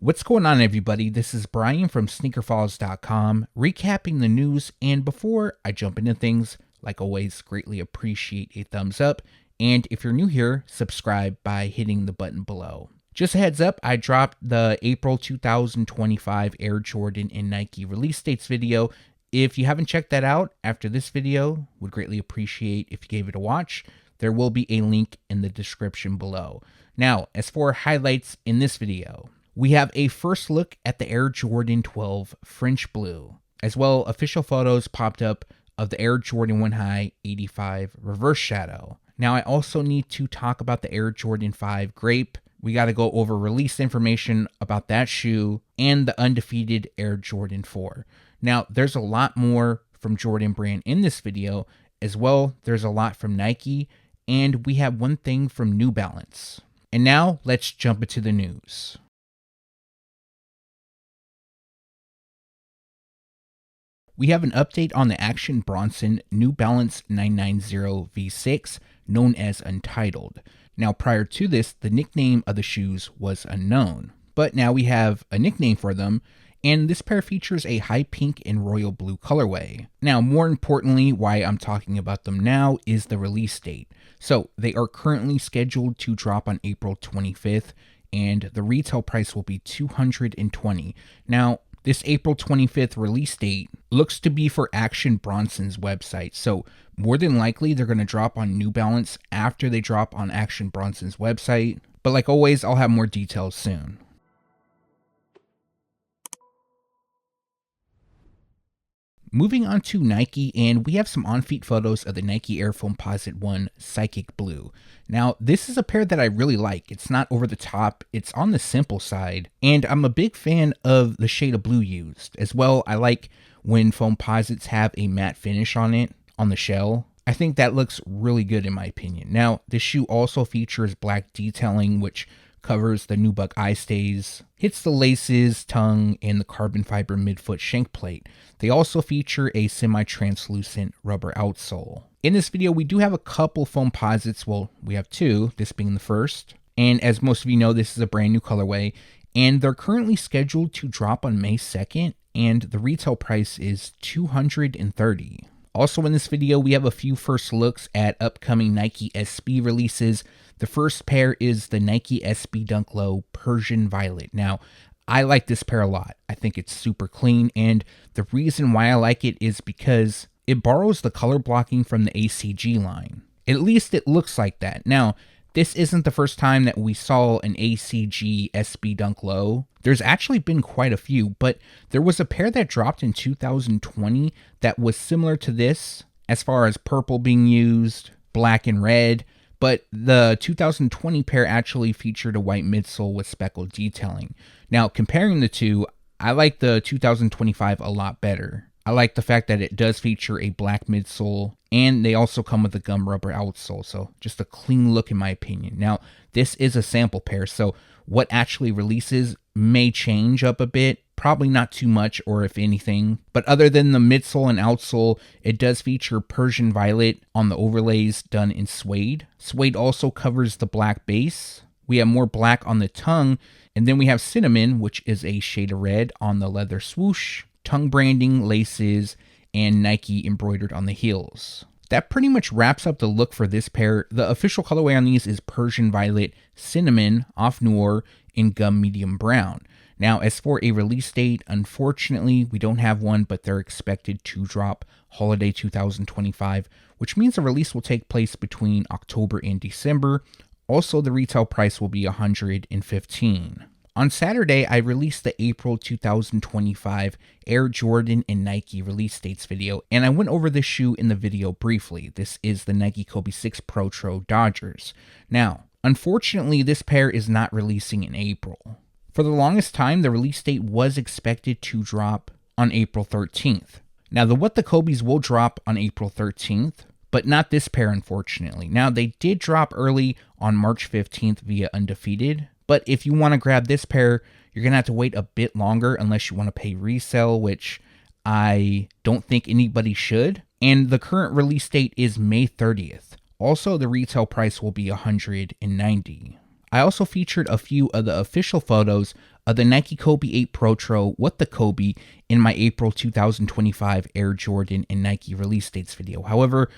What's going on, everybody? This is Brian from SneakerFiles.com, recapping the news. And before I jump into things, like always, greatly appreciate a thumbs up. And if you're new here, subscribe by hitting the button below. Just a heads up, I dropped the April 2025 Air Jordan and Nike release dates video. If you haven't checked that out after this video, would greatly appreciate if you gave it a watch. There will be a link in the description below. Now, as for highlights in this video, we have a first look at the Air Jordan 12 French Blue. As well, official photos popped up of the Air Jordan 1 High 85 Reverse Shadow. Now, I also need to talk about the Air Jordan 5 Grape. We got to go over release information about that shoe and the Undefeated Air Jordan 4. Now, there's a lot more from Jordan Brand in this video. As well, there's a lot from Nike, and we have one thing from New Balance. And now, let's jump into the news. We have an update on the Action Bronson New Balance 990 V6, known as Untitled. Now, prior to this, the nickname of the shoes was unknown, but now we have a nickname for them, and this pair features a high pink and royal blue colorway. Now, more importantly, why I'm talking about them now is the release date. So, they are currently scheduled to drop on April 25th, and the retail price will be $220. Now, this April 25th release date looks to be for Action Bronson's website, so more than likely they're going to drop on New Balance after they drop on Action Bronson's website, but like always, I'll have more details soon. Moving on to Nike, and we have some on-feet photos of the Nike Air Foamposite 1 Psychic Blue. Now, this is a pair that I really like. It's not over the top, it's on the simple side, and I'm a big fan of the shade of blue used. As well, I like when Foamposites have a matte finish on it, on the shell. I think that looks really good in my opinion. Now, this shoe also features black detailing, which covers the nubuck eye stays, hits the laces, tongue, and the carbon fiber midfoot shank plate. They also feature a semi-translucent rubber outsole. In this video, we do have a couple Foamposites. Well, we have two, this being the first. And as most of you know, this is a brand new colorway, and they're currently scheduled to drop on May 2nd, and the retail price is $230. Also in this video, we have a few first looks at upcoming Nike SB releases. The first pair is the Nike SB Dunk Low Persian Violet. Now, I like this pair a lot. I think it's super clean, and the reason why I like it is because it borrows the color blocking from the ACG line. At least it looks like that. Now, this isn't the first time that we saw an ACG SB Dunk Low. There's actually been quite a few, but there was a pair that dropped in 2020 that was similar to this as far as purple being used, black and red, but the 2020 pair actually featured a white midsole with speckled detailing. Now, comparing the two, I like the 2025 a lot better. I like the fact that it does feature a black midsole, and they also come with a gum rubber outsole, so just a clean look in my opinion. Now, this is a sample pair, so what actually releases may change up a bit, probably not too much or if anything, but other than the midsole and outsole, it does feature Persian Violet on the overlays done in suede. Suede also covers the black base. We have more black on the tongue, and then we have cinnamon, which is a shade of red on the leather swoosh, tongue branding, laces, and Nike embroidered on the heels. That pretty much wraps up the look for this pair. The official colorway on these is Persian Violet, Cinnamon, Off Noir, and Gum Medium Brown. Now, as for a release date, unfortunately, we don't have one, but they're expected to drop holiday 2025, which means the release will take place between October and December. Also, the retail price will be $115. On Saturday, I released the April 2025 Air Jordan and Nike release dates video, and I went over this shoe in the video briefly. This is the Nike Kobe 6 Protro Dodgers. Now, unfortunately, this pair is not releasing in April. For the longest time, the release date was expected to drop on April 13th. Now, What the Kobe's will drop on April 13th, but not this pair, unfortunately. Now, they did drop early on March 15th via Undefeated, but if you want to grab this pair, you're going to have to wait a bit longer unless you want to pay resale, which I don't think anybody should. And the current release date is May 30th. Also, the retail price will be $190. I also featured a few of the official photos of the Nike Kobe 8 Protro with the Kobe in my April 2025 Air Jordan and Nike release dates video. However,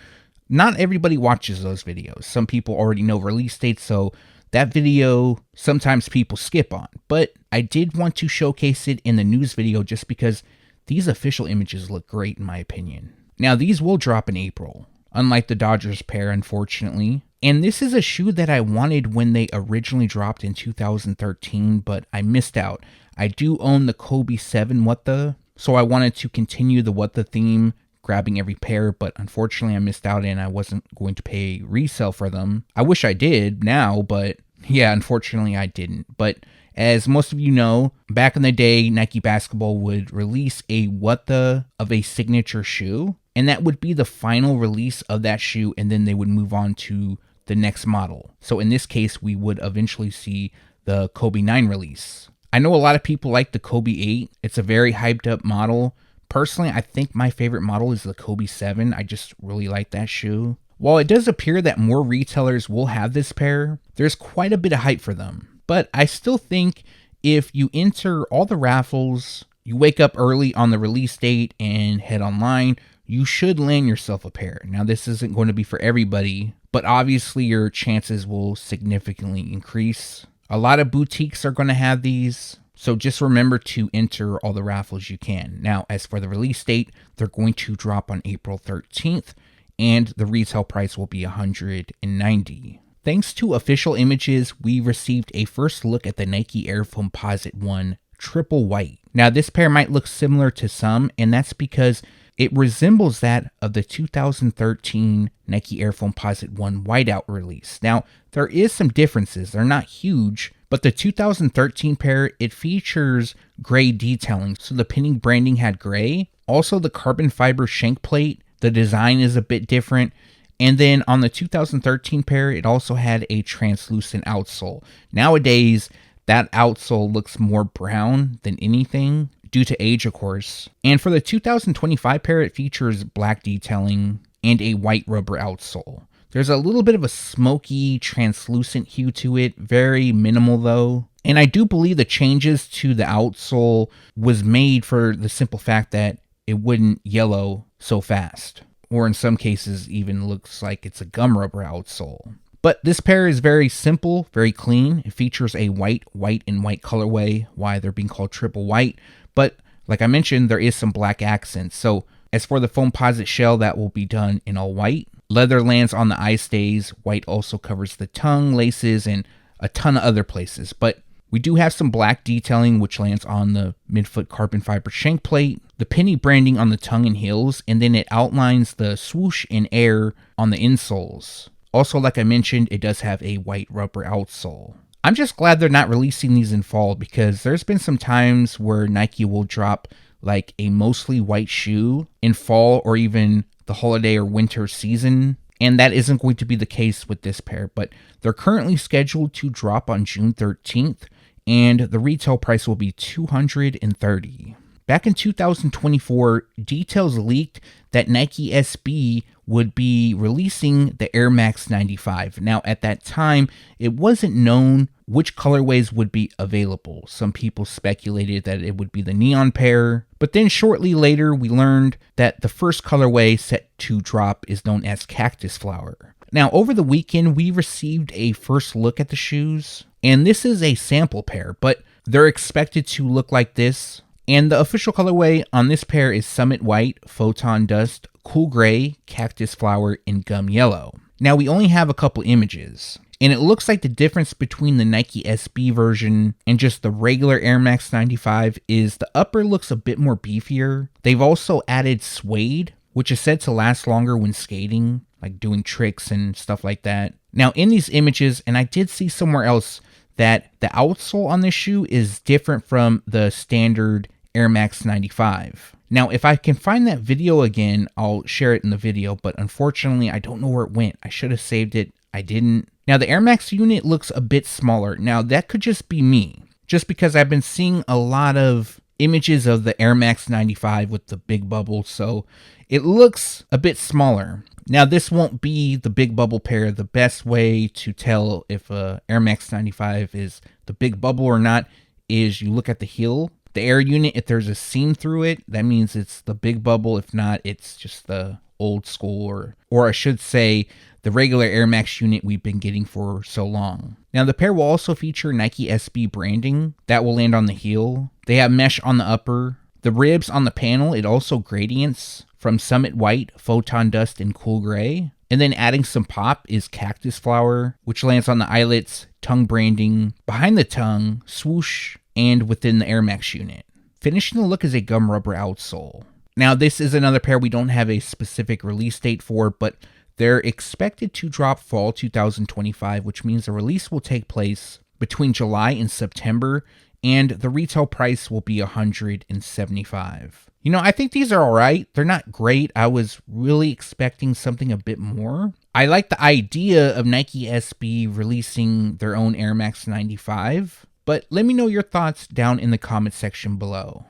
not everybody watches those videos. Some people already know release dates, so that video sometimes people skip on. But I did want to showcase it in the news video just because these official images look great in my opinion. Now these will drop in April, unlike the Dodgers pair unfortunately. And this is a shoe that I wanted when they originally dropped in 2013, but I missed out. I do own the Kobe 7 What The, so I wanted to continue the What The theme, grabbing every pair, but unfortunately I missed out and I wasn't going to pay resale for them. I wish I did now, but yeah, unfortunately I didn't. But as most of you know, back in the day, Nike Basketball would release a What The of a signature shoe, and that would be the final release of that shoe, and then they would move on to the next model. So in this case, we would eventually see the Kobe 9 release. I know a lot of people like the Kobe 8. It's a very hyped up model. Personally, I think my favorite model is the Kobe 7. I just really like that shoe. While it does appear that more retailers will have this pair, there's quite a bit of hype for them. But I still think if you enter all the raffles, you wake up early on the release date and head online, you should land yourself a pair. Now, this isn't going to be for everybody, but obviously your chances will significantly increase. A lot of boutiques are going to have these, so just remember to enter all the raffles you can. Now, as for the release date, they're going to drop on April 13th, and the retail price will be $190. Thanks to official images, we received a first look at the Nike Air Foamposite 1 Triple White. Now, this pair might look similar to some, and that's because it resembles that of the 2013 Nike Air Foamposite 1 Whiteout release. Now, there is some differences. They're not huge, but the 2013 pair, it features gray detailing. So the pinning branding had gray. Also, the carbon fiber shank plate, the design is a bit different. And then on the 2013 pair, it also had a translucent outsole. Nowadays, that outsole looks more brown than anything, due to age, of course. And for the 2025 pair, it features black detailing and a white rubber outsole. There's a little bit of a smoky, translucent hue to it, very minimal though. And I do believe the changes to the outsole was made for the simple fact that it wouldn't yellow so fast. Or in some cases, even looks like it's a gum rubber outsole. But this pair is very simple, very clean. It features a white, and white colorway, why they're being called triple white. But like I mentioned, there is some black accents. So as for the Foamposite shell, that will be done in all white. Leather lands on the eye stays. White also covers the tongue, laces, and a ton of other places. But we do have some black detailing, which lands on the midfoot carbon fiber shank plate, the penny branding on the tongue and heels, and then it outlines the swoosh in air on the insoles. Also, like I mentioned, it does have a white rubber outsole. I'm just glad they're not releasing these in fall, because there's been some times where Nike will drop like a mostly white shoe in fall or even the holiday or winter season, and that isn't going to be the case with this pair. But they're currently scheduled to drop on June 13th, and the retail price will be $230. Back in 2024, details leaked that Nike SB would be releasing the Air Max 95. Now, at that time, it wasn't known which colorways would be available. Some people speculated that it would be the neon pair, but then shortly later, we learned that the first colorway set to drop is known as Cactus Flower. Now, over the weekend, we received a first look at the shoes, and this is a sample pair, but they're expected to look like this. And the official colorway on this pair is Summit White, Photon Dust, Cool Gray, Cactus Flower, and Gum Yellow. Now, we only have a couple images, and it looks like the difference between the Nike SB version and just the regular Air Max 95 is the upper looks a bit more beefier. They've also added suede, which is said to last longer when skating, like doing tricks and stuff like that. Now, in these images, and I did see somewhere else that the outsole on this shoe is different from the standard Air Max 95. Now, if I can find that video again, I'll share it in the video, but unfortunately, I don't know where it went. I should have saved it. I didn't. Now, the Air Max unit looks a bit smaller. Now, that could just be me, just because I've been seeing a lot of images of the Air Max 95 with the big bubble, so it looks a bit smaller. Now, this won't be the big bubble pair. The best way to tell if a Air Max 95 is the big bubble or not is you look at the heel. The air unit, if there's a seam through it, that means it's the big bubble. If not, it's just the old school, or I should say, the regular Air Max unit we've been getting for so long. Now, the pair will also feature Nike SB branding. That will land on the heel. They have mesh on the upper. The ribs on the panel, it also gradients from Summit White, Photon Dust, and Cool Gray. And then adding some pop is Cactus Flower, which lands on the eyelets, tongue branding, behind the tongue, swoosh, and within the Air Max unit. Finishing the look is a gum rubber outsole. Now, this is another pair we don't have a specific release date for, but they're expected to drop fall 2025, which means the release will take place between July and September, and the retail price will be $175. You know, I think these are all right. They're not great. I was really expecting something a bit more. I like the idea of Nike SB releasing their own Air Max 95, but let me know your thoughts down in the comment section below.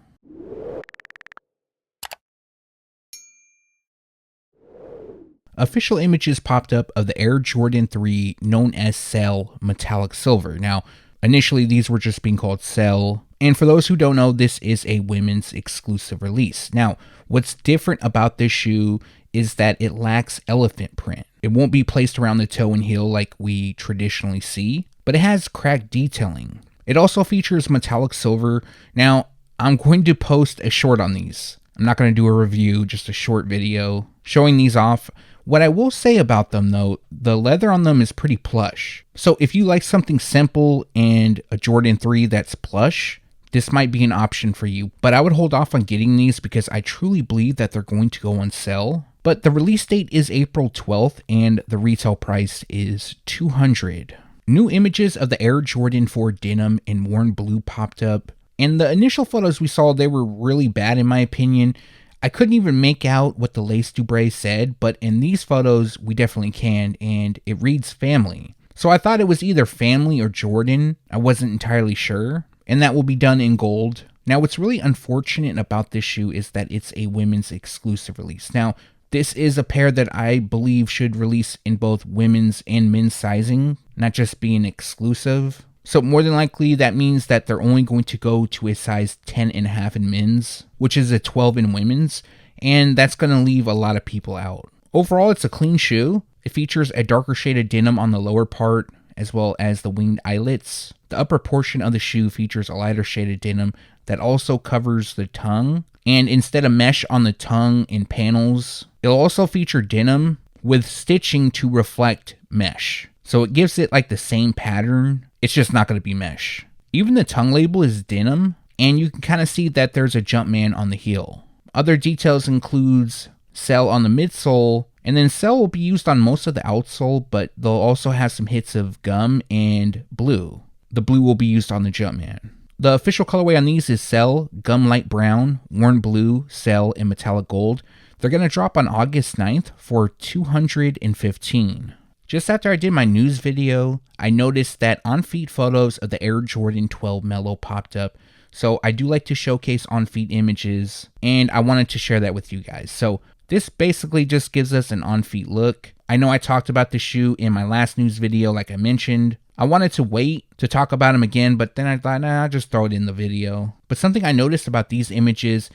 Official images popped up of the Air Jordan 3 known as Cell Metallic Silver. Now, initially these were just being called Cell, and for those who don't know, this is a women's exclusive release. Now, what's different about this shoe is that it lacks elephant print. It won't be placed around the toe and heel like we traditionally see, but it has cracked detailing. It also features metallic silver. Now, I'm going to post a short on these. I'm not going to do a review, just a short video showing these off. What I will say about them though, the leather on them is pretty plush. So if you like something simple and a Jordan 3 that's plush, this might be an option for you. But I would hold off on getting these because I truly believe that they're going to go on sale. But the release date is April 12th and the retail price is $200. New images of the Air Jordan 4 Denim in worn blue popped up. And the initial photos we saw, they were really bad in my opinion. I couldn't even make out what the lace Dubré said, but in these photos, we definitely can, and it reads family. So I thought it was either family or Jordan. I wasn't entirely sure, and that will be done in gold. Now, what's really unfortunate about this shoe is that it's a women's exclusive release. Now, this is a pair that I believe should release in both women's and men's sizing, not just being exclusive. So more than likely, that means that they're only going to go to a size 10.5 in men's, which is a 12 in women's, and that's going to leave a lot of people out. Overall, it's a clean shoe. It features a darker shade of denim on the lower part, as well as the winged eyelets. The upper portion of the shoe features a lighter shade of denim that also covers the tongue, and instead of mesh on the tongue and panels, it'll also feature denim with stitching to reflect mesh. So it gives it like the same pattern. It's just not going to be mesh. Even the tongue label is denim, and you can kind of see that there's a Jumpman on the heel. Other details includes Cell on the midsole, and then Cell will be used on most of the outsole, but they'll also have some hits of gum and blue. The blue will be used on the Jumpman. The official colorway on these is Cell, Gum Light Brown, Worn Blue, Cell, and Metallic Gold. They're going to drop on August 9th for $215. Just after I did my news video, I noticed that on-feet photos of the Air Jordan 12 Melo popped up. So I do like to showcase on-feet images, and I wanted to share that with you guys. So this basically just gives us an on-feet look. I know I talked about the shoe in my last news video, like I mentioned. I wanted to wait to talk about them again, but then I thought, nah, I'll just throw it in the video. But something I noticed about these images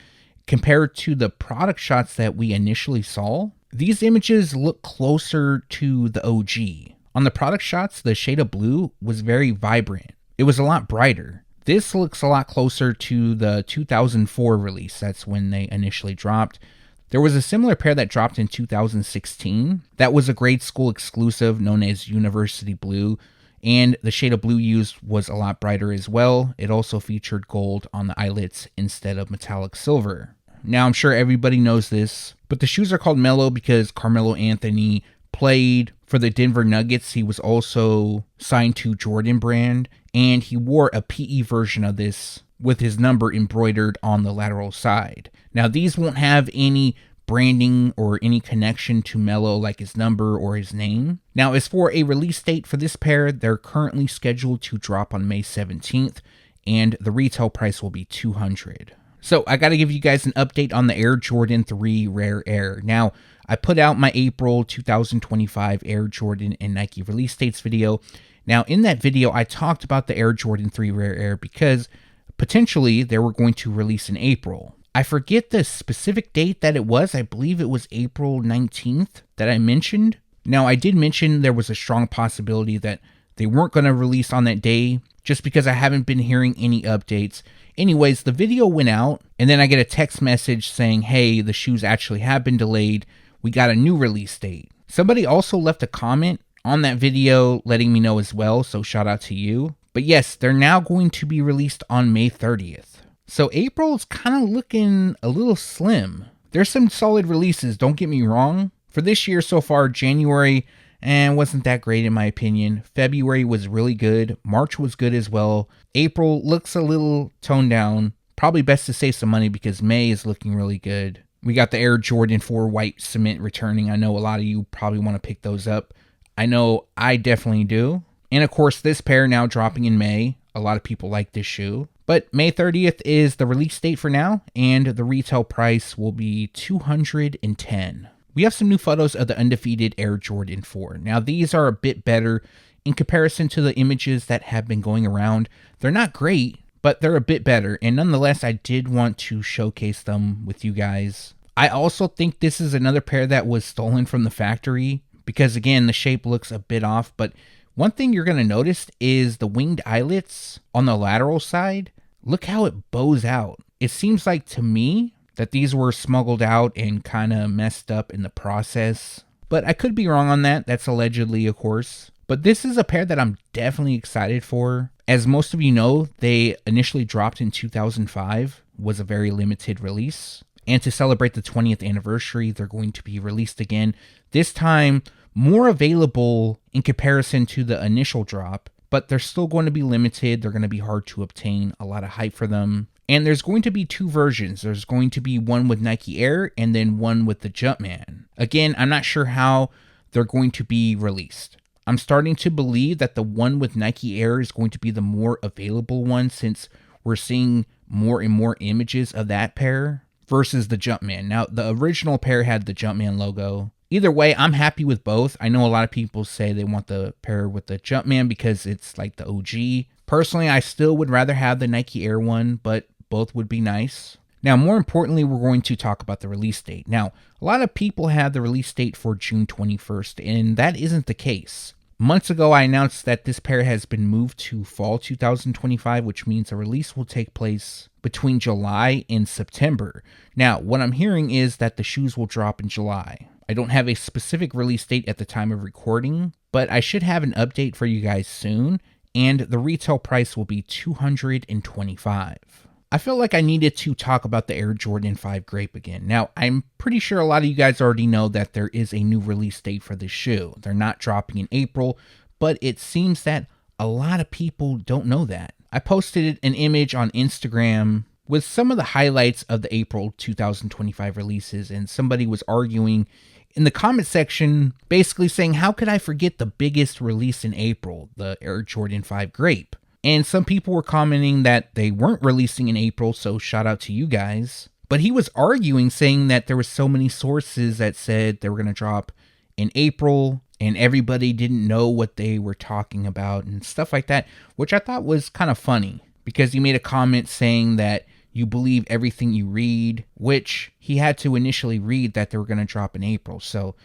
compared to the product shots that we initially saw, these images look closer to the OG. On the product shots, the shade of blue was very vibrant. It was a lot brighter. This looks a lot closer to the 2004 release. That's when they initially dropped. There was a similar pair that dropped in 2016. That was a grade school exclusive known as University Blue. And the shade of blue used was a lot brighter as well. It also featured gold on the eyelets instead of metallic silver. Now, I'm sure everybody knows this, but the shoes are called Melo because Carmelo Anthony played for the Denver Nuggets. He was also signed to Jordan brand, and he wore a PE version of this with his number embroidered on the lateral side. Now, these won't have any branding or any connection to Melo like his number or his name. Now, as for a release date for this pair, they're currently scheduled to drop on May 17th, and the retail price will be $200. So I got to give you guys an update on the Air Jordan 3 Rare Air. Now, I put out my April 2025 Air Jordan and Nike release dates video. Now, in that video, I talked about the Air Jordan 3 Rare Air because potentially they were going to release in April. I forget the specific date that it was. I believe it was April 19th that I mentioned. Now, I did mention there was a strong possibility that they weren't going to release on that day just because I haven't been hearing any updates. Anyways, the video went out and then I get a text message saying, hey, the shoes actually have been delayed. We got a new release date. Somebody also left a comment on that video letting me know as well, so shout out to you. But yes, they're now going to be released on May 30th. So April is kind of looking a little slim. There's some solid releases, don't get me wrong. For this year so far, January wasn't that great in my opinion. February was really good. March was good as well. April looks a little toned down. Probably best to save some money because May is looking really good. We got the Air Jordan 4 White Cement returning. I know a lot of you probably want to pick those up. I know I definitely do. And of course, this pair now dropping in May. A lot of people like this shoe. But May 30th is the release date for now, and the retail price will be $210. We have some new photos of the Undefeated Air Jordan 4. Now, these are a bit better in comparison to the images that have been going around. They're not great, but they're a bit better, and nonetheless, I did want to showcase them with you guys. I also think this is another pair that was stolen from the factory, because again, the shape looks a bit off, but one thing you're going to notice is the winged eyelets on the lateral side. Look how it bows out. It seems like to me that these were smuggled out and kind of messed up in the process. But I could be wrong on that. That's allegedly, of course. But this is a pair that I'm definitely excited for. As most of you know, they initially dropped in 2005, was a very limited release. And to celebrate the 20th anniversary, they're going to be released again. This time, more available in comparison to the initial drop, but they're still going to be limited. They're going to be hard to obtain, a lot of hype for them. And there's going to be two versions. There's going to be one with Nike Air and then one with the Jumpman. Again, I'm not sure how they're going to be released. I'm starting to believe that the one with Nike Air is going to be the more available one since we're seeing more and more images of that pair versus the Jumpman. Now, the original pair had the Jumpman logo. Either way, I'm happy with both. I know a lot of people say they want the pair with the Jumpman because it's like the OG. Personally, I still would rather have the Nike Air one, but both would be nice. Now, more importantly, we're going to talk about the release date. Now, a lot of people have the release date for June 21st, and that isn't the case. Months ago, I announced that this pair has been moved to fall 2025, which means the release will take place between July and September. Now, what I'm hearing is that the shoes will drop in July. I don't have a specific release date at the time of recording, but I should have an update for you guys soon, and the retail price will be $225. I felt like I needed to talk about the Air Jordan 5 Grape again. Now, I'm pretty sure a lot of you guys already know that there is a new release date for this shoe. They're not dropping in April, but it seems that a lot of people don't know that. I posted an image on Instagram with some of the highlights of the April 2025 releases, and somebody was arguing in the comment section, basically saying, how could I forget the biggest release in April, the Air Jordan 5 Grape? And some people were commenting that they weren't releasing in April, so shout out to you guys. But he was arguing, saying that there were so many sources that said they were going to drop in April, and everybody didn't know what they were talking about and stuff like that, which I thought was kind of funny, because he made a comment saying that you believe everything you read, which he had to initially read that they were going to drop in April. So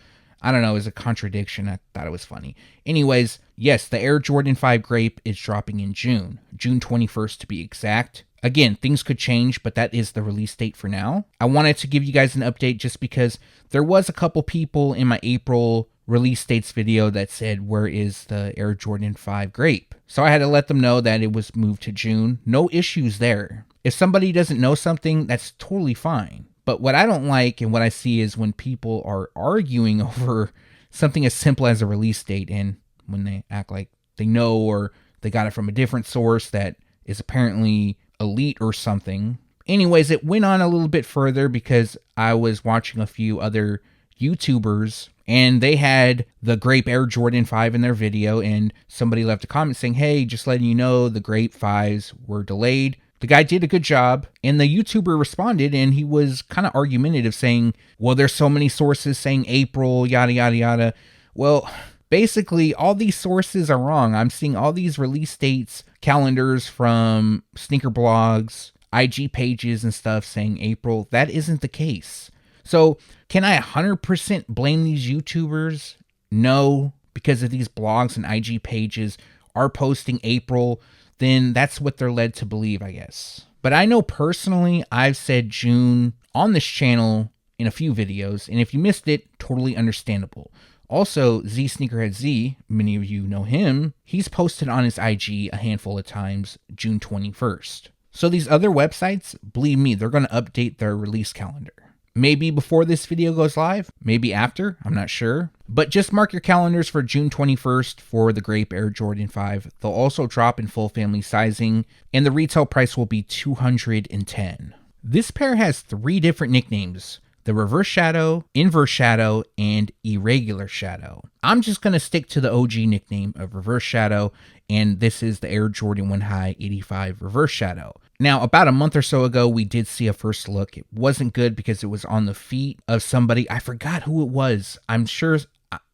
I don't know, it was a contradiction. I thought it was funny. Anyways, yes, the Air Jordan 5 Grape is dropping in June 21st to be exact. Again, things could change, but that is the release date for now. I wanted to give you guys an update just because there was a couple people in my April release dates video that said, where is the Air Jordan 5 Grape? So I had to let them know that it was moved to June. No issues there. If somebody doesn't know something, that's totally fine. But what I don't like and what I see is when people are arguing over something as simple as a release date, and when they act like they know or they got it from a different source that is apparently elite or something. Anyways, it went on a little bit further because I was watching a few other YouTubers and they had the Grape Air Jordan 5 in their video, and somebody left a comment saying, hey, just letting you know the Grape 5s were delayed. The guy did a good job, and the YouTuber responded, and he was kind of argumentative, saying, well, there's so many sources saying April, yada, yada, yada. Well, basically, all these sources are wrong. I'm seeing all these release dates, calendars from sneaker blogs, IG pages and stuff saying April. That isn't the case. So can I 100% blame these YouTubers? No, because if these blogs and IG pages are posting April, then that's what they're led to believe, I guess. But I know personally, I've said June on this channel in a few videos, and if you missed it, totally understandable. Also, Z Sneakerhead Z, many of you know him, he's posted on his IG a handful of times June 21st. So these other websites, believe me, they're going to update their release calendar. Maybe before this video goes live, maybe after, I'm not sure. But just mark your calendars for June 21st for the Grape Air Jordan 5. They'll also drop in full family sizing, and the retail price will be $210. This pair has 3 different nicknames: the Reverse Shadow, Inverse Shadow, and Irregular Shadow. I'm just going to stick to the OG nickname of Reverse Shadow, and this is the Air Jordan 1 High 85 Reverse Shadow. Now, about a month or so ago, we did see a first look. It wasn't good because it was on the feet of somebody. I forgot who it was. I'm sure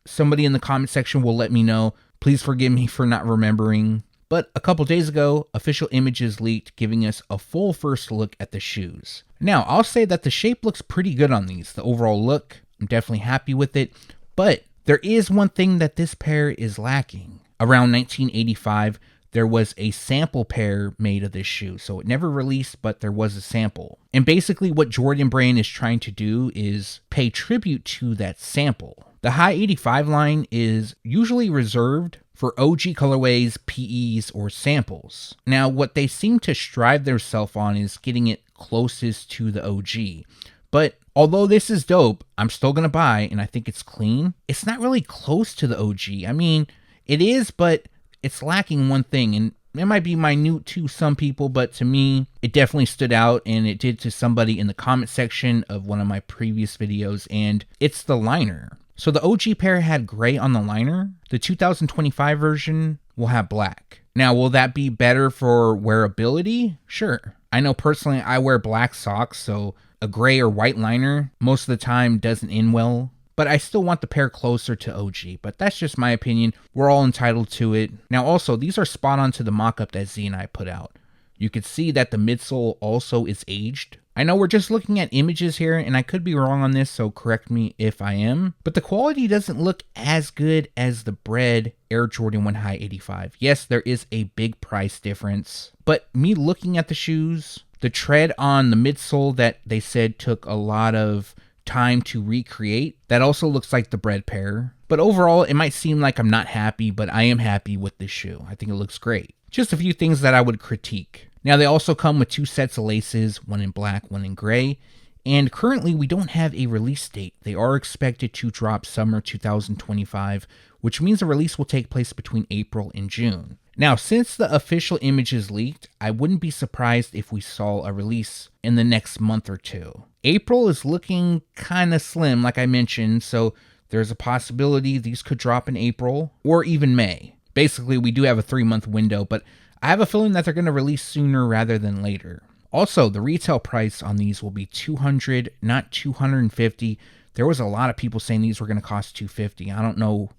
somebody in the comment section will let me know. Please forgive me for not remembering. But a couple days ago, official images leaked giving us a full first look at the shoes. Now, I'll say that the shape looks pretty good on these. The overall look, I'm definitely happy with it. But there is one thing that this pair is lacking. Around 1985, there was a sample pair made of this shoe. So it never released, but there was a sample. And basically what Jordan Brand is trying to do is pay tribute to that sample. The High 85 line is usually reserved for OG colorways, PEs, or samples. Now, what they seem to strive themselves on is getting it closest to the OG. But although this is dope, I'm still going to buy, and I think it's clean. It's not really close to the OG. I mean, it is, but it's lacking one thing, and it might be minute to some people, but to me, it definitely stood out, and it did to somebody in the comment section of one of my previous videos, and it's the liner. So the OG pair had gray on the liner. The 2025 version will have black. Now, will that be better for wearability? Sure. I know personally I wear black socks, so a gray or white liner most of the time doesn't end well. But I still want the pair closer to OG, but that's just my opinion. We're all entitled to it. Now also, these are spot on to the mock-up that Z and I put out. You could see that the midsole also is aged. I know we're just looking at images here, and I could be wrong on this, so correct me if I am. But the quality doesn't look as good as the Bread Air Jordan 1 High 85. Yes, there is a big price difference. But me looking at the shoes, the tread on the midsole that they said took a lot of time to recreate, that also looks like the Bread pair. But overall, it might seem like I'm not happy, but I am happy with this shoe. I think it looks great. Just a few things that I would critique. Now, they also come with 2 sets of laces, one in black, one in gray. And currently, we don't have a release date. They are expected to drop summer 2025, which means the release will take place between April and June. Now, since the official image is leaked, I wouldn't be surprised if we saw a release in the next month or two. April is looking kind of slim, like I mentioned, so there's a possibility these could drop in April or even May. Basically, we do have a 3-month window, but I have a feeling that they're going to release sooner rather than later. Also, the retail price on these will be $200, not $250. There was a lot of people saying these were going to cost $250. I don't know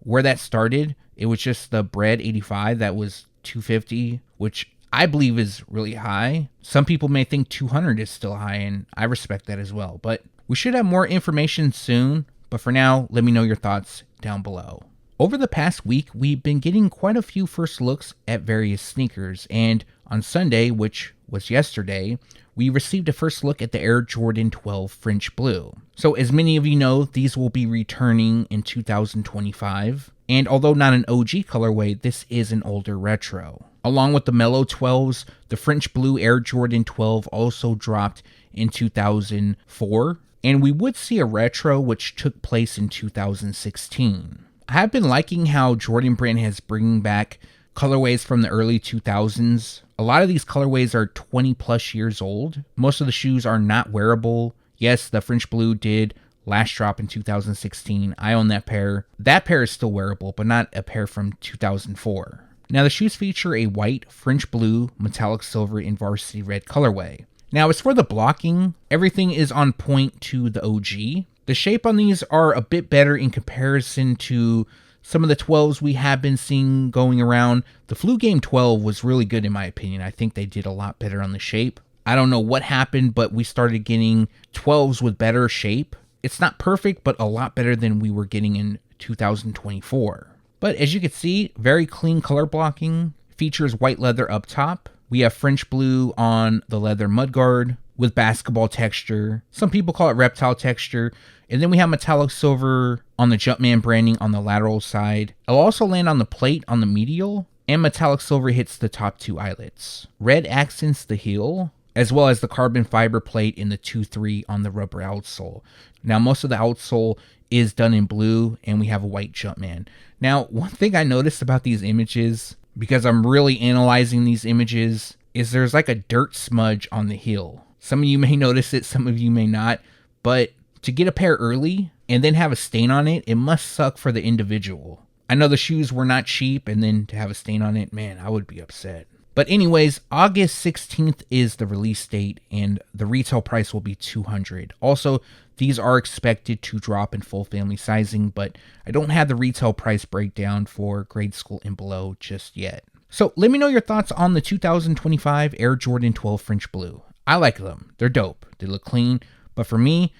where that started. It was just the Bread 85 that was $250, which I believe is really high. Some people may think $200 is still high, and I respect that as well. But we should have more information soon. But for now, let me know your thoughts down below. Over the past week, we've been getting quite a few first looks at various sneakers, and on Sunday, which was yesterday, we received a first look at the Air Jordan 12 French Blue. So as many of you know, these will be returning in 2025, and although not an OG colorway, this is an older retro. Along with the Melo 12s, the French Blue Air Jordan 12 also dropped in 2004, and we would see a retro which took place in 2016. I have been liking how Jordan Brand has bringing back colorways from the early 2000s. A lot of these colorways are 20 plus years old. Most of the shoes are not wearable. Yes, the French Blue did last drop in 2016. I own that pair. That pair is still wearable, but not a pair from 2004. Now the shoes feature a white, French blue, metallic silver, and varsity red colorway. Now as for the blocking, everything is on point to the OG. The shape on these are a bit better in comparison to some of the 12s we have been seeing going around. The Flu Game 12 was really good in my opinion. I think they did a lot better on the shape. I don't know what happened, but we started getting 12s with better shape. It's not perfect, but a lot better than we were getting in 2024. But as you can see, very clean color blocking. Features white leather up top. We have French blue on the leather mudguard with basketball texture. Some people call it reptile texture. And then we have metallic silver on the Jumpman branding on the lateral side. It'll also land on the plate on the medial, and metallic silver hits the top two eyelets. Red accents the heel, as well as the carbon fiber plate in the 2-3 on the rubber outsole. Now most of the outsole is done in blue, and we have a white Jumpman. Now one thing I noticed about these images, because I'm really analyzing these images, is there's like a dirt smudge on the heel. Some of you may notice it, some of you may not, but to get a pair early and then have a stain on it, it must suck for the individual. I know the shoes were not cheap, and then to have a stain on it, man, I would be upset. But anyways, August 16th is the release date, and the retail price will be $200. Also, these are expected to drop in full family sizing, but I don't have the retail price breakdown for grade school and below just yet. So let me know your thoughts on the 2025 Air Jordan 12 French Blue. I like them. They're dope. They look clean. But for me,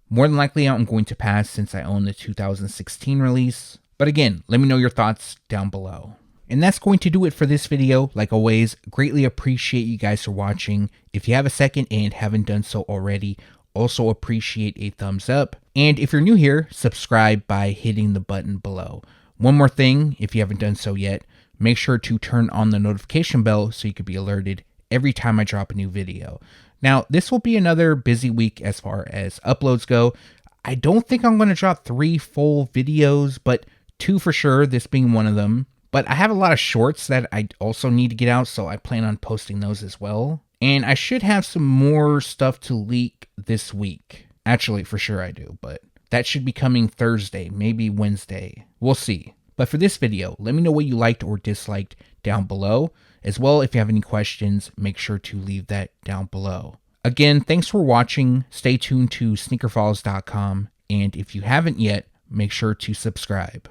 more than likely I'm going to pass since I own the 2016 release. But again, let me know your thoughts down below. And that's going to do it for this video. Like always, greatly appreciate you guys for watching. If you have a second and haven't done so already, also appreciate a thumbs up. And if you're new here, subscribe by hitting the button below. One more thing, if you haven't done so yet, make sure to turn on the notification bell so you can be alerted every time I drop a new video. Now, this will be another busy week as far as uploads go. I don't think I'm going to drop 3 full videos, but 2 for sure, this being one of them. But I have a lot of shorts that I also need to get out, so I plan on posting those as well. And I should have some more stuff to leak this week. Actually, for sure I do, but that should be coming Thursday, maybe Wednesday. We'll see. But for this video, let me know what you liked or disliked down below. As well, if you have any questions, make sure to leave that down below. Again, thanks for watching. Stay tuned to SneakerFiles.com. And if you haven't yet, make sure to subscribe.